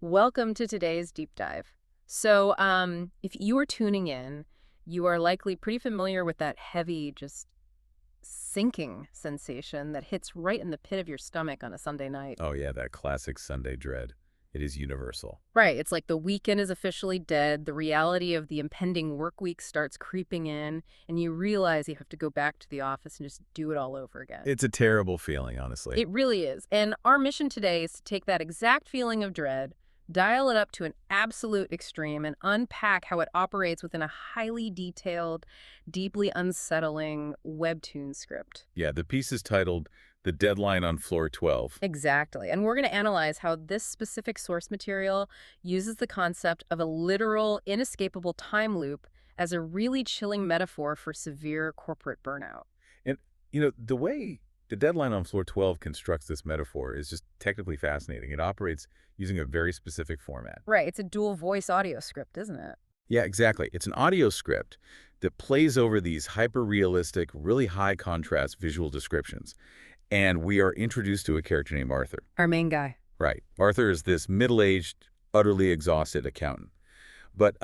Welcome to today's deep dive. If you are tuning in, you are likely pretty familiar with that heavy, just sinking sensation that hits right in the pit of your stomach on a Sunday night. Oh yeah, that classic Sunday dread. It is universal. Right, it's like the weekend is officially dead, the reality of the impending work week starts creeping in, and you realize you have to go back to the office and just do it all over again. It's a terrible feeling, honestly. It really is. And our mission today is to take that exact feeling of dread, dial it up to an absolute extreme, and unpack how it operates within a highly detailed, deeply unsettling webtoon script. Yeah, the piece is titled The Deadline on Floor 12. Exactly. And we're going to analyze how this specific source material uses the concept of a literal, inescapable time loop as a really chilling metaphor for severe corporate burnout. And, the way the deadline on Floor 12 constructs this metaphor is just technically fascinating. It operates using a very specific format. Right. It's a dual voice audio script, isn't it? Yeah, exactly. It's an audio script that plays over these hyper-realistic, really high-contrast visual descriptions. And we are introduced to a character named Arthur. Our main guy. Right. Arthur is this middle-aged, utterly exhausted accountant. But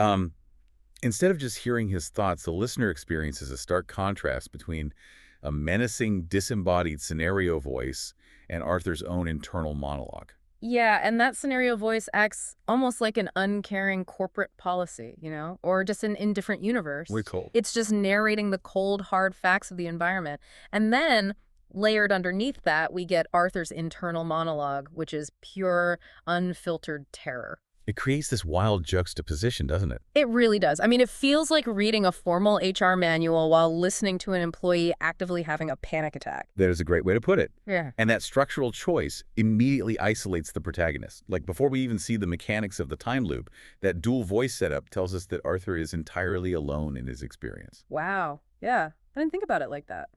instead of just hearing his thoughts, the listener experiences a stark contrast between a menacing, disembodied scenario voice and Arthur's own internal monologue. Yeah, and that scenario voice acts almost like an uncaring corporate policy, or just an indifferent universe. We're cold. It's just narrating the cold, hard facts of the environment. And then, layered underneath that, we get Arthur's internal monologue, which is pure, unfiltered terror. It creates this wild juxtaposition, doesn't it? It really does. I mean, it feels like reading a formal HR manual while listening to an employee actively having a panic attack. That is a great way to put it. Yeah. And that structural choice immediately isolates the protagonist. Like before we even see the mechanics of the time loop, that dual voice setup tells us that Arthur is entirely alone in his experience. Wow. Yeah. I didn't think about it like that.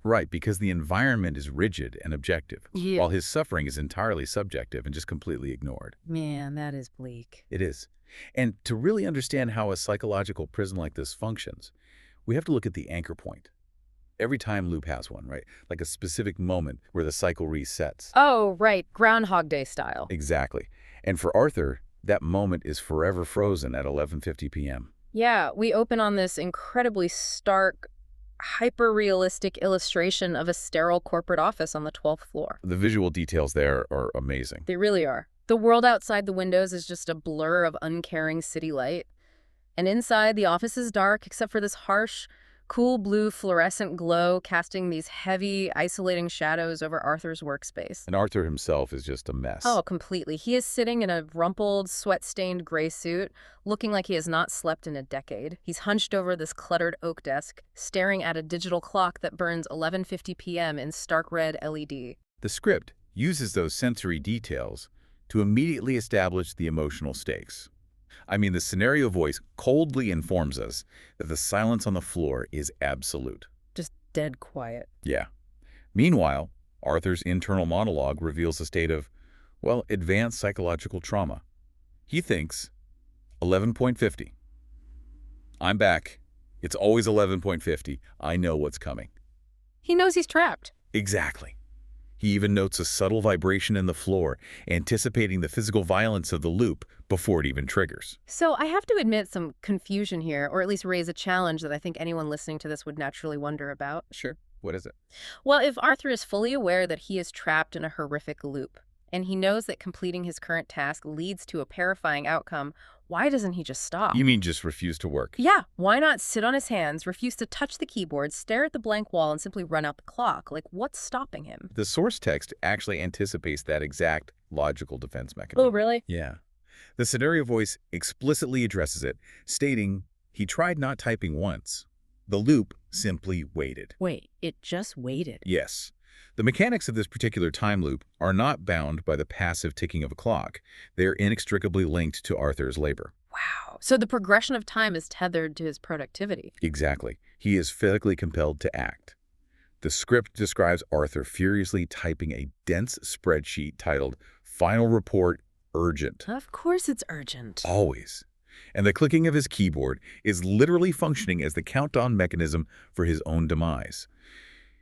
Right, because the environment is rigid and objective, Yeah. while his suffering is entirely subjective and just completely ignored. Man, that is bleak. It is. And to really understand how a psychological prison like this functions, we have to look at the anchor point. Every time loop has one, right? Like a specific moment where the cycle resets. Oh, right. Groundhog Day style. Exactly. And for Arthur, that moment is forever frozen at 11:50 p.m. Yeah, we open on this incredibly stark, hyper-realistic illustration of a sterile corporate office on the 12th floor. The visual details there are amazing. They really are. The world outside the windows is just a blur of uncaring city light. And inside, the office is dark except for this harsh, cool blue fluorescent glow casting these heavy, isolating shadows over Arthur's workspace. And Arthur himself is just a mess. Oh, completely. He is sitting in a rumpled, sweat-stained gray suit, looking like he has not slept in a decade. He's hunched over this cluttered oak desk, staring at a digital clock that burns 11:50 p.m. in stark red LED. The script uses those sensory details to immediately establish the emotional stakes. I mean, the scenario voice coldly informs us that the silence on the floor is absolute. Just dead quiet. Yeah. Meanwhile, Arthur's internal monologue reveals a state of, well, advanced psychological trauma. He thinks, 11:50. I'm back. It's always 11:50. I know what's coming. He knows he's trapped. Exactly. He even notes a subtle vibration in the floor, anticipating the physical violence of the loop before it even triggers. So I have to admit some confusion here, or at least raise a challenge that I think anyone listening to this would naturally wonder about. Sure. What is it? Well, if Arthur is fully aware that he is trapped in a horrific loop, and he knows that completing his current task leads to a terrifying outcome, why doesn't he just stop? You mean just refuse to work? Yeah, why not sit on his hands, refuse to touch the keyboard, stare at the blank wall, and simply run out the clock? Like, what's stopping him? The source text actually anticipates that exact logical defense mechanism. Oh, really? Yeah. The scenario voice explicitly addresses it, stating he tried not typing once. The loop simply waited. Wait, it just waited. Yes. The mechanics of this particular time loop are not bound by the passive ticking of a clock. They are inextricably linked to Arthur's labor. Wow. So the progression of time is tethered to his productivity. Exactly. He is physically compelled to act. The script describes Arthur furiously typing a dense spreadsheet titled Final Report Urgent. Of course it's urgent. Always. And the clicking of his keyboard is literally functioning as the countdown mechanism for his own demise.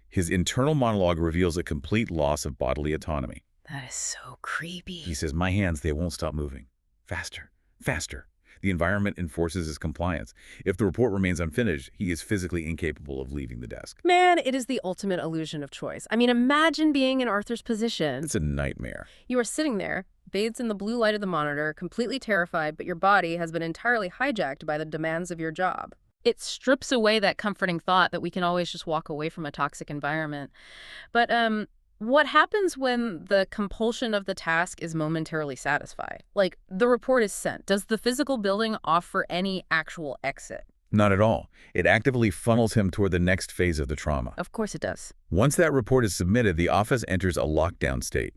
His internal monologue reveals a complete loss of bodily autonomy. That is so creepy. He says, my hands, they won't stop moving. Faster, faster. The environment enforces his compliance. If the report remains unfinished, he is physically incapable of leaving the desk. Man, it is the ultimate illusion of choice. I mean, imagine being in Arthur's position. It's a nightmare. You are sitting there, bathed in the blue light of the monitor, completely terrified, but your body has been entirely hijacked by the demands of your job. It strips away that comforting thought that we can always just walk away from a toxic environment. But what happens when the compulsion of the task is momentarily satisfied? Like, the report is sent. Does the physical building offer any actual exit? Not at all. It actively funnels him toward the next phase of the trauma. Of course it does. Once that report is submitted, the office enters a lockdown state.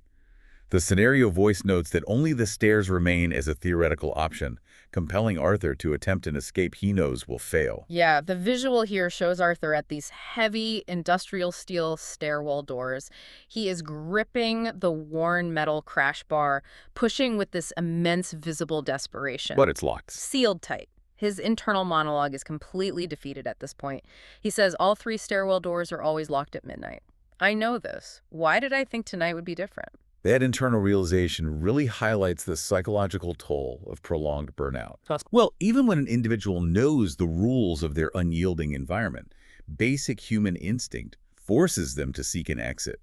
The scenario voice notes that only the stairs remain as a theoretical option, compelling Arthur to attempt an escape he knows will fail. Yeah, the visual here shows Arthur at these heavy industrial steel stairwell doors. He is gripping the worn metal crash bar, pushing with this immense visible desperation. But it's locked. Sealed tight. His internal monologue is completely defeated at this point. He says all 3 stairwell doors are always locked at midnight. I know this. Why did I think tonight would be different? That internal realization really highlights the psychological toll of prolonged burnout. Well, even when an individual knows the rules of their unyielding environment, basic human instinct forces them to seek an exit,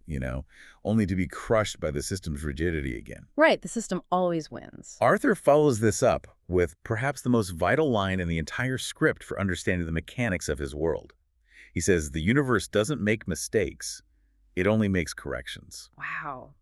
only to be crushed by the system's rigidity again. Right, the system always wins. Arthur follows this up with perhaps the most vital line in the entire script for understanding the mechanics of his world. He says, "The universe doesn't make mistakes, it only makes corrections." Wow.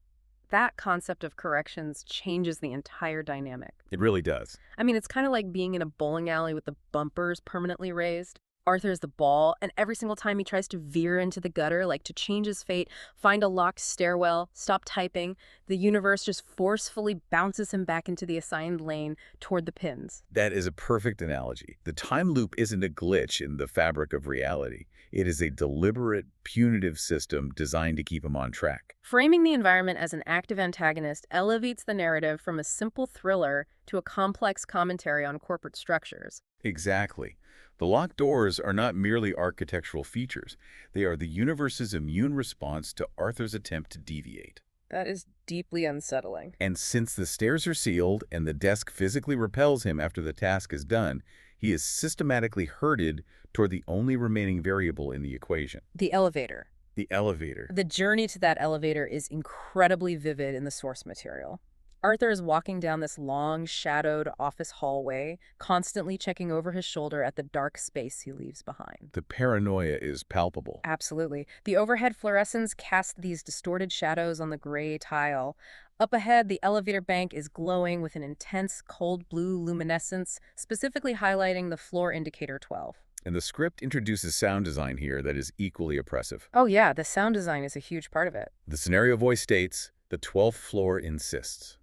That concept of corrections changes the entire dynamic. It really does. I mean, it's kind of like being in a bowling alley with the bumpers permanently raised. Arthur's the ball, and every single time he tries to veer into the gutter, like to change his fate, find a locked stairwell, stop typing, the universe just forcefully bounces him back into the assigned lane toward the pins. That is a perfect analogy. The time loop isn't a glitch in the fabric of reality. It is a deliberate, punitive system designed to keep him on track. Framing the environment as an active antagonist elevates the narrative from a simple thriller to a complex commentary on corporate structures. Exactly. The locked doors are not merely architectural features. They are the universe's immune response to Arthur's attempt to deviate. That is deeply unsettling. And since the stairs are sealed and the desk physically repels him after the task is done, he is systematically herded toward the only remaining variable in the equation. The elevator. The elevator. The journey to that elevator is incredibly vivid in the source material. Arthur is walking down this long, shadowed office hallway, constantly checking over his shoulder at the dark space he leaves behind. The paranoia is palpable. Absolutely. The overhead fluorescents cast these distorted shadows on the gray tile. Up ahead, the elevator bank is glowing with an intense, cold blue luminescence, specifically highlighting the floor indicator 12. And the script introduces sound design here that is equally oppressive. Oh yeah, the sound design is a huge part of it. The scenario voice states, "The 12th floor insists."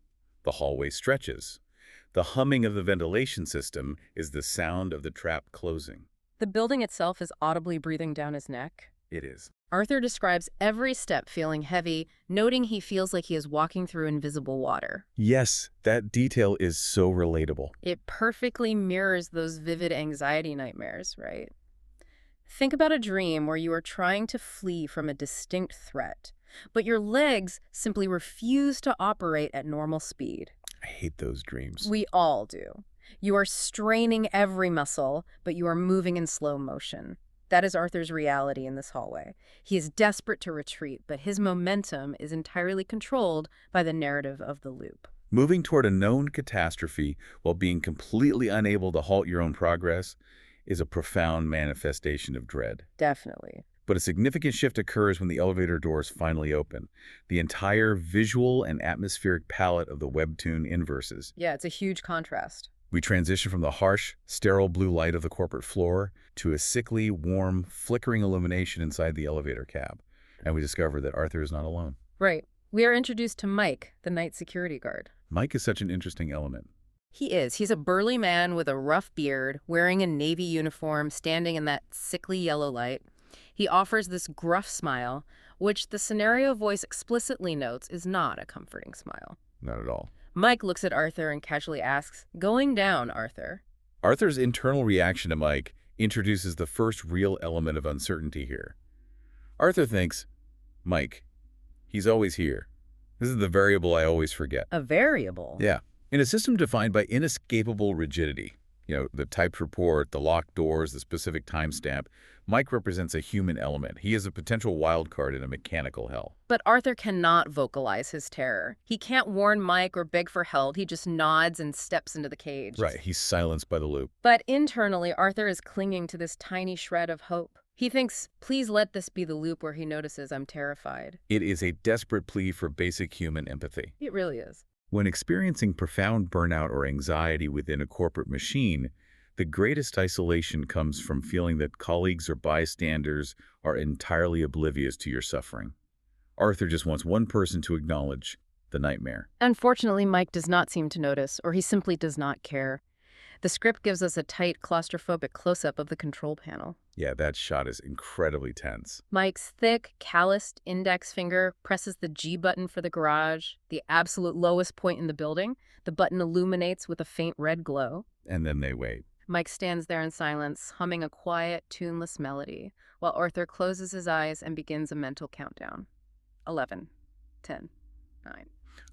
The hallway stretches. The humming of the ventilation system is the sound of the trap closing. The building itself is audibly breathing down his neck. It is. Arthur describes every step feeling heavy, noting he feels like he is walking through invisible water. Yes, that detail is so relatable. It perfectly mirrors those vivid anxiety nightmares, right? Think about a dream where you are trying to flee from a distinct threat, but your legs simply refuse to operate at normal speed. I hate those dreams. We all do. You are straining every muscle, but you are moving in slow motion. That is Arthur's reality in this hallway. He is desperate to retreat, but his momentum is entirely controlled by the narrative of the loop. Moving toward a known catastrophe while being completely unable to halt your own progress is a profound manifestation of dread. Definitely. But a significant shift occurs when the elevator doors finally open. The entire visual and atmospheric palette of the webtoon inverses. Yeah, it's a huge contrast. We transition from the harsh, sterile blue light of the corporate floor to a sickly, warm, flickering illumination inside the elevator cab. And we discover that Arthur is not alone. Right. We are introduced to Mike, the night security guard. Mike is such an interesting element. He is. He's a burly man with a rough beard, wearing a Navy uniform, standing in that sickly yellow light. He offers this gruff smile, which the scenario voice explicitly notes is not a comforting smile. Not at all. Mike looks at Arthur and casually asks, "Going down, Arthur?" Arthur's internal reaction to Mike introduces the first real element of uncertainty here. Arthur thinks, Mike, he's always here. This is the variable I always forget. A variable? Yeah. In a system defined by inescapable rigidity, the typed report, the locked doors, the specific timestamp, Mike represents a human element. He is a potential wild card in a mechanical hell. But Arthur cannot vocalize his terror. He can't warn Mike or beg for help. He just nods and steps into the cage. Right, he's silenced by the loop. But internally, Arthur is clinging to this tiny shred of hope. He thinks, please let this be the loop where he notices I'm terrified. It is a desperate plea for basic human empathy. It really is. When experiencing profound burnout or anxiety within a corporate machine, the greatest isolation comes from feeling that colleagues or bystanders are entirely oblivious to your suffering. Arthur just wants one person to acknowledge the nightmare. Unfortunately, Mike does not seem to notice, or he simply does not care. The script gives us a tight, claustrophobic close-up of the control panel. Yeah, that shot is incredibly tense. Mike's thick, calloused index finger presses the G button for the garage, the absolute lowest point in the building. The button illuminates with a faint red glow. And then they wait. Mike stands there in silence, humming a quiet, tuneless melody, while Arthur closes his eyes and begins a mental countdown. 11, 10, 9.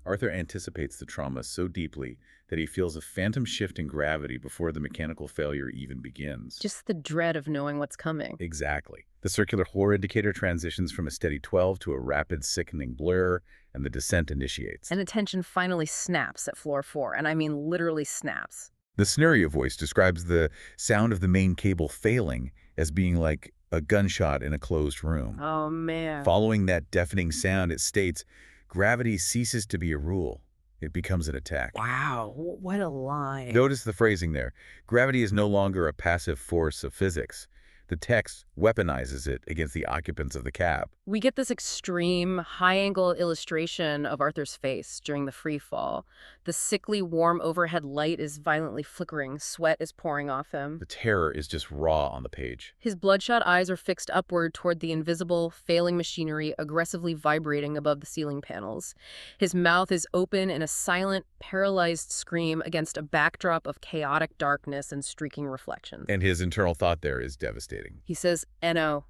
Arthur anticipates the trauma so deeply that he feels a phantom shift in gravity before the mechanical failure even begins. Just the dread of knowing what's coming. Exactly. The circular horror indicator transitions from a steady 12 to a rapid, sickening blur, and the descent initiates. And attention finally snaps at floor 4, and I mean literally snaps. The scenario voice describes the sound of the main cable failing as being like a gunshot in a closed room. Oh, man. Following that deafening sound, it states, gravity ceases to be a rule. It becomes an attack. Wow, what a line. Notice the phrasing there. Gravity is no longer a passive force of physics. The text weaponizes it against the occupants of the cab. We get this extreme, high-angle illustration of Arthur's face during the free fall. The sickly, warm overhead light is violently flickering. Sweat is pouring off him. The terror is just raw on the page. His bloodshot eyes are fixed upward toward the invisible, failing machinery aggressively vibrating above the ceiling panels. His mouth is open in a silent, paralyzed scream against a backdrop of chaotic darkness and streaking reflections. And his internal thought there is devastating. He says, "N.O.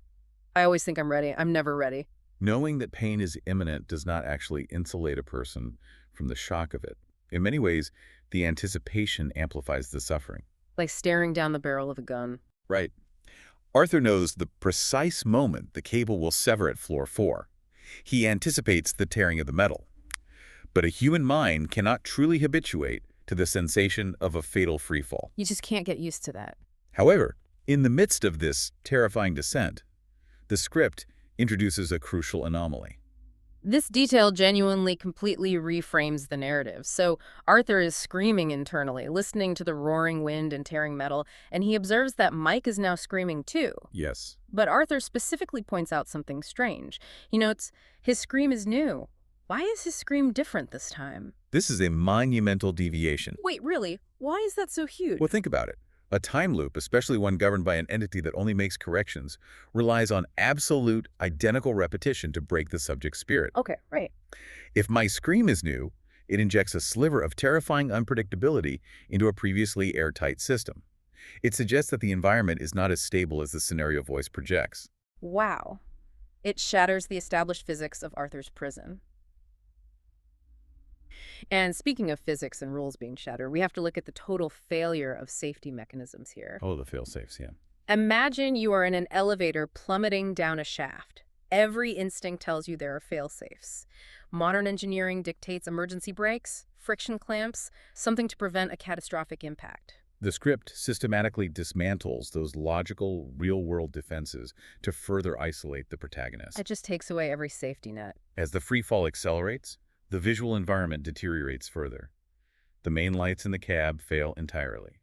I always think I'm ready. I'm never ready." Knowing that pain is imminent does not actually insulate a person from the shock of it. In many ways, the anticipation amplifies the suffering. Like staring down the barrel of a gun. Right. Arthur knows the precise moment the cable will sever at floor 4. He anticipates the tearing of the metal. But a human mind cannot truly habituate to the sensation of a fatal freefall. You just can't get used to that. However, in the midst of this terrifying descent, the script introduces a crucial anomaly. This detail genuinely completely reframes the narrative. So Arthur is screaming internally, listening to the roaring wind and tearing metal, and he observes that Mike is now screaming too. Yes. But Arthur specifically points out something strange. He notes, his scream is new. Why is his scream different this time? This is a monumental deviation. Wait, really? Why is that so huge? Well, think about it. A time loop, especially one governed by an entity that only makes corrections, relies on absolute, identical repetition to break the subject's spirit. Okay, right. If my scream is new, it injects a sliver of terrifying unpredictability into a previously airtight system. It suggests that the environment is not as stable as the scenario voice projects. Wow. It shatters the established physics of Arthur's prison. And speaking of physics and rules being shattered, we have to look at the total failure of safety mechanisms here. Oh, the fail-safes, yeah. Imagine you are in an elevator plummeting down a shaft. Every instinct tells you there are fail-safes. Modern engineering dictates emergency brakes, friction clamps, something to prevent a catastrophic impact. The script systematically dismantles those logical, real-world defenses to further isolate the protagonist. It just takes away every safety net. As the free fall accelerates, the visual environment deteriorates further. The main lights in the cab fail entirely.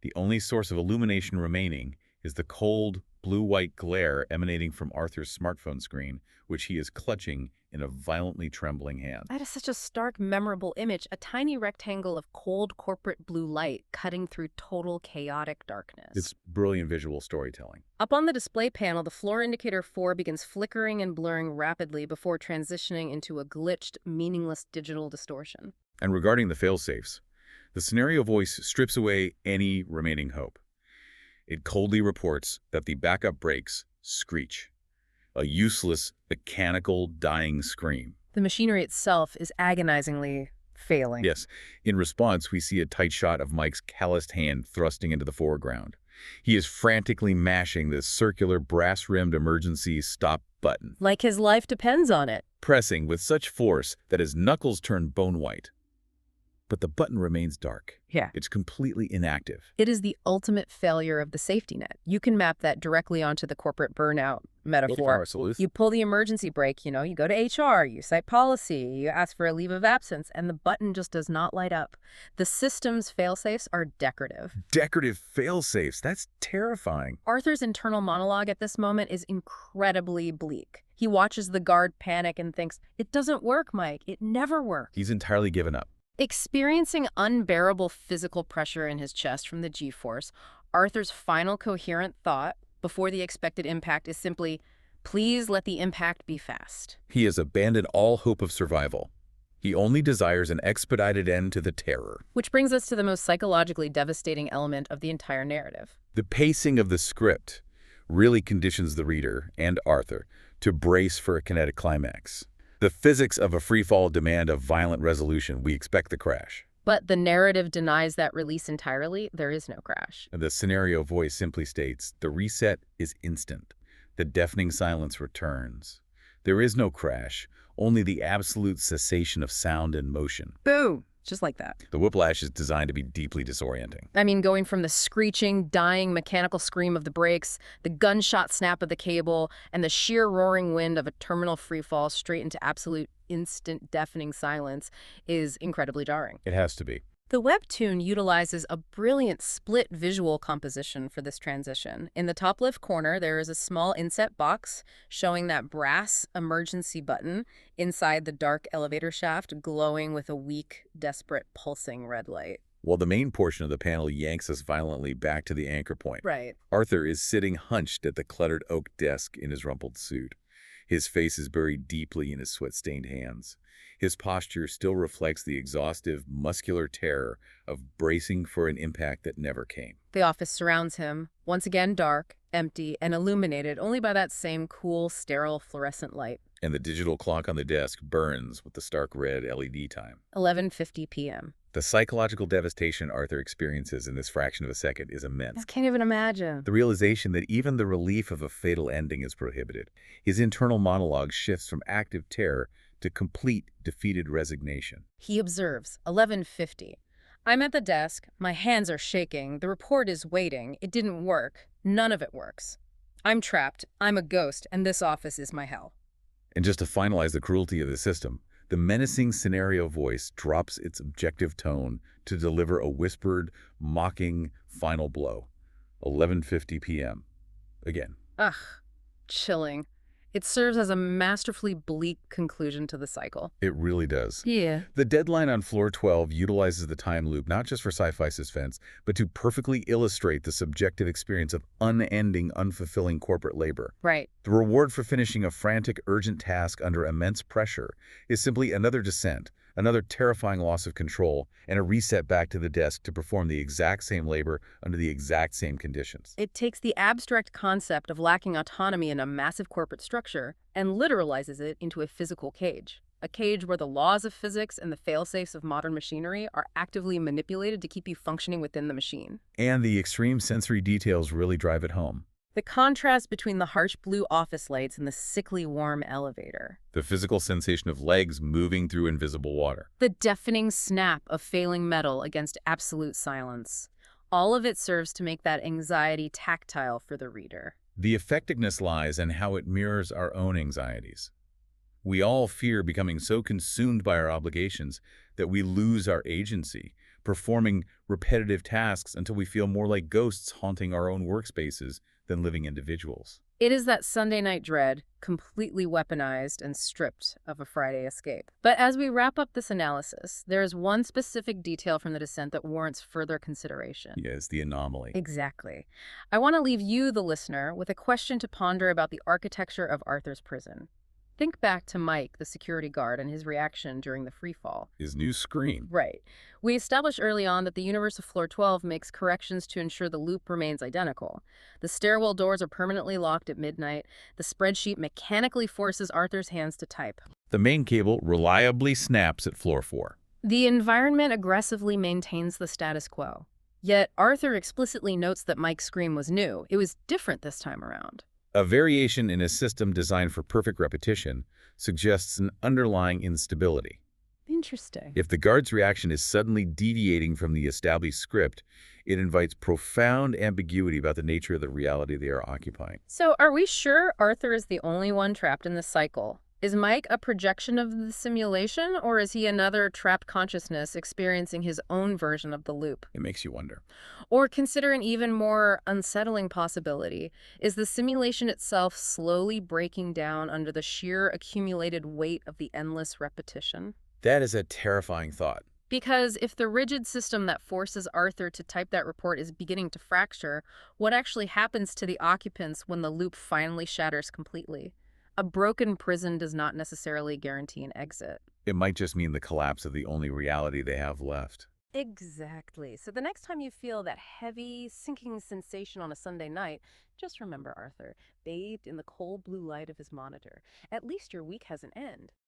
The only source of illumination remaining is the cold, blue-white glare emanating from Arthur's smartphone screen, which he is clutching in a violently trembling hand. That is such a stark, memorable image, a tiny rectangle of cold corporate blue light cutting through total chaotic darkness. It's brilliant visual storytelling. Up on the display panel, the floor indicator 4 begins flickering and blurring rapidly before transitioning into a glitched, meaningless digital distortion. And regarding the fail-safes, the scenario voice strips away any remaining hope. It coldly reports that the backup brakes screech, a useless, mechanical, dying scream. The machinery itself is agonizingly failing. Yes. In response, we see a tight shot of Mike's calloused hand thrusting into the foreground. He is frantically mashing the circular brass-rimmed emergency stop button, Like his life depends on it. pressing with such force that his knuckles turn bone white. But the button remains dark. Yeah. It's completely inactive. It is the ultimate failure of the safety net. You can map that directly onto the corporate burnout metaphor. You pull the emergency brake, you go to HR, you cite policy, you ask for a leave of absence, and the button just does not light up. The system's failsafes are decorative. Decorative fail-safes. That's terrifying. Arthur's internal monologue at this moment is incredibly bleak. He watches the guard panic and thinks, "It doesn't work, Mike. It never works." He's entirely given up. Experiencing unbearable physical pressure in his chest from the G-force, Arthur's final coherent thought before the expected impact is simply, "Please let the impact be fast." He has abandoned all hope of survival. He only desires an expedited end to the terror. Which brings us to the most psychologically devastating element of the entire narrative. The pacing of the script really conditions the reader, and Arthur, to brace for a kinetic climax. The physics of a freefall demand a violent resolution. We expect the crash. But the narrative denies that release entirely. There is no crash. And the scenario voice simply states, the reset is instant. The deafening silence returns. There is no crash, only the absolute cessation of sound and motion. Boom! Just like that. The whiplash is designed to be deeply disorienting. I mean, going from the screeching, dying mechanical scream of the brakes, the gunshot snap of the cable, and the sheer roaring wind of a terminal freefall straight into absolute instant deafening silence is incredibly jarring. It has to be. The webtoon utilizes a brilliant split visual composition for this transition. In the top left corner, there is a small inset box showing that brass emergency button inside the dark elevator shaft glowing with a weak, desperate, pulsing red light. While the main portion of the panel yanks us violently back to the anchor point. Right. Arthur is sitting hunched at the cluttered oak desk in his rumpled suit. His face is buried deeply in his sweat-stained hands. His posture still reflects the exhaustive, muscular terror of bracing for an impact that never came. The office surrounds him, once again dark, empty, and illuminated only by that same cool, sterile, fluorescent light. And the digital clock on the desk burns with the stark red LED time. 11:50 p.m. The psychological devastation Arthur experiences in this fraction of a second is immense. I can't even imagine. The realization that even the relief of a fatal ending is prohibited. His internal monologue shifts from active terror to complete defeated resignation. He observes, 11:50. I'm at the desk. My hands are shaking. The report is waiting. It didn't work. None of it works. I'm trapped. I'm a ghost, and this office is my hell. And just to finalize the cruelty of the system, the menacing scenario voice drops its objective tone to deliver a whispered, mocking final blow. 11:50 p.m. Again. Ugh, chilling. It serves as a masterfully bleak conclusion to the cycle. It really does. Yeah. The deadline on floor 12 utilizes the time loop not just for sci-fi suspense, but to perfectly illustrate the subjective experience of unending, unfulfilling corporate labor. Right. The reward for finishing a frantic, urgent task under immense pressure is simply another descent, another terrifying loss of control, and a reset back to the desk to perform the exact same labor under the exact same conditions. It takes the abstract concept of lacking autonomy in a massive corporate structure and literalizes it into a physical cage. A cage where the laws of physics and the fail-safes of modern machinery are actively manipulated to keep you functioning within the machine. And the extreme sensory details really drive it home. The contrast between the harsh blue office lights and the sickly warm elevator. The physical sensation of legs moving through invisible water. The deafening snap of failing metal against absolute silence. All of it serves to make that anxiety tactile for the reader. The effectiveness lies in how it mirrors our own anxieties. We all fear becoming so consumed by our obligations that we lose our agency, performing repetitive tasks until we feel more like ghosts haunting our own workspaces than living individuals. It is that Sunday night dread, completely weaponized and stripped of a Friday escape. But as we wrap up this analysis, there is one specific detail from the descent that warrants further consideration. Yes, the anomaly. Exactly. I want to leave you, the listener, with a question to ponder about the architecture of Arthur's prison. Think back to Mike, the security guard, and his reaction during the freefall. His new screen. Right. We established early on that the universe of Floor 12 makes corrections to ensure the loop remains identical. The stairwell doors are permanently locked at midnight. The spreadsheet mechanically forces Arthur's hands to type. The main cable reliably snaps at floor 4. The environment aggressively maintains the status quo. Yet Arthur explicitly notes that Mike's scream was new. It was different this time around. A variation in a system designed for perfect repetition suggests an underlying instability. Interesting. If the guard's reaction is suddenly deviating from the established script, it invites profound ambiguity about the nature of the reality they are occupying. So, are we sure Arthur is the only one trapped in this cycle? Is Mike a projection of the simulation, or is he another trapped consciousness experiencing his own version of the loop? It makes you wonder. Or consider an even more unsettling possibility. Is the simulation itself slowly breaking down under the sheer accumulated weight of the endless repetition? That is a terrifying thought. Because if the rigid system that forces Arthur to type that report is beginning to fracture, what actually happens to the occupants when the loop finally shatters completely? A broken prison does not necessarily guarantee an exit. It might just mean the collapse of the only reality they have left. Exactly. So the next time you feel that heavy, sinking sensation on a Sunday night, just remember Arthur, bathed in the cold blue light of his monitor. At least your week has an end.